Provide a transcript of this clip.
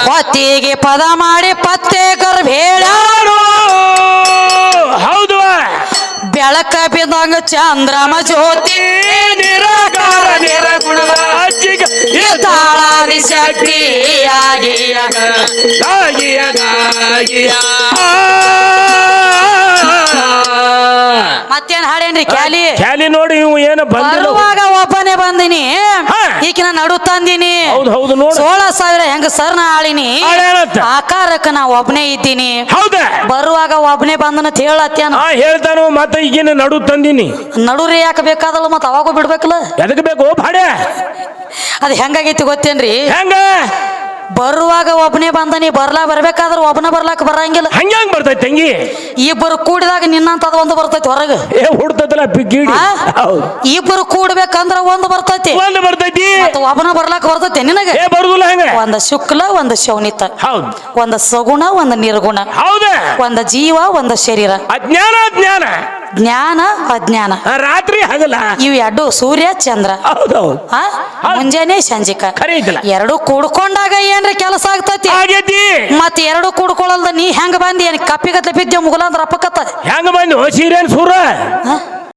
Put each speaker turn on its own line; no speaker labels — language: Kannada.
ಹೊತ್ತಿಗೆ ಪದ ಮಾಡಿ ಪತ್ತೆ ಗರ್ಭೇಳ
ಹೌದು
ಬೆಳಕ ಬಿದ್ದಂಗ ಚಂದ್ರಮ ಜ್ಯೋತಿ
ನಿರಾಕಾರ ನಿರಗುಣದ
ತಾಳಾದಿ ಶಕ್ತಿಯಾಗಿ ಮತ್ತೇನ್ ಹಾಡೇನ್ರಿ ಕ್ಯಾಲಿ
ಕ್ಯಾಲಿ ನೋಡಿ ಇವು ಏನು
ಬರುವಾಗ ಒಬ್ಬನೇ ಬಂದಿನಿ ಈಕಿನ ನಡು ತಂದಿನಿ
ಹೌದು ನೋಡಿ
16,000 ಹೆಂಗ ಸರ್ನ ಆಳಿನಿ ಆಕಾರಕ್ಕ ನಾ ಒಬ್ನೇ ಇದ್ದೀನಿ
ಹೌದ
ಬರುವಾಗ ಒಬ್ನೇ ಬಂದನ ಹೇಳತ್ತೇನ
ಹೇಳ್ತಾನು ಮತ್ತೆ ಈಗಿನ ನಡು ತಂದಿನಿ
ನಡುರಿ ಯಾಕೆ ಬೇಕಾದಲ್ಲ ಮತ್ತ ಅವಾಗೂ ಬಿಡ್ಬೇಕಲ್ಲ
ಎದಕ್ ಬೇಕು ಭಾಡೆ
ಅದ್ ಹೆಂಗಾಗೈತಿ ಗೊತ್ತೇನ್ರಿ
ಹೆಂಗ
ಬರುವಾಗ ಒಬ್ನೇ ಬಂದನಿ ಬರ್ಬೇಕಾದ್ರ ಒಬ್ನ ಬರ್ಲಾಕ ಬರಂಗಿಲ್ಲ
ಹಂಗ್ಯಾಂಗ ಬರ್ತೈತಿ ತಂಗಿ
ಇಬ್ಬರು ಕೂಡಿದಾಗ ನಿನ್ನಂತದ ಒಂದು ಬರ್ತೈತಿ ಹೊರಗ
ಹುಡ್ತೈತಲ್ಲ
ಇಬ್ಬರು ಕೂಡ್ಬೇಕಂದ್ರ ಒಂದು ಬರ್ತೈತಿ ಒಬ್ಬನ ಬರ್ಲಾಕ ಬರ್ತೈತಿ ನಿನಗೆ
ಬರುದಿಲ್ಲ ಹಂಗ
ಒಂದ ಶುಕ್ಲ ಒಂದ ಶೌನಿತ
ಹೌದು
ಒಂದ ಸಗುಣ ಒಂದ ನಿರ್ಗುಣ
ಹೌದ
ಒಂದ ಜೀವ ಒಂದ ಶರೀರ
ಅಜ್ಞಾನ ಅಜ್ಞಾನ
ಜ್ಞಾನ ಅಜ್ಞಾನ
ರಾತ್ರಿ ಹಗಲ
ಇವು ಎರಡು ಸೂರ್ಯ ಚಂದ್ರ ಮುಂಜಾನೆ ಸಂಜಿಕ ಎರಡು ಕೂಡ್ಕೊಂಡಾಗ ಏನ್ರ ಕೆಲಸ ಆಗ್ತತಿ ಮತ್ ಎರಡು ಕೂಡ್ಕೊಳ್ಳಲ್ದ ನೀ ಹೆಂಗ ಬಂದಿ ಏನ್ ಕಪ್ಪಿಗತ್ಲೆ ಬಿದ್ದೆ ಮುಗಲ ಅಂದ್ರ ಅಪ್ಪಕತ್ತ
ಹೆಂಗ ಬಂದು ಸೀರೇನ್ ಸೂರ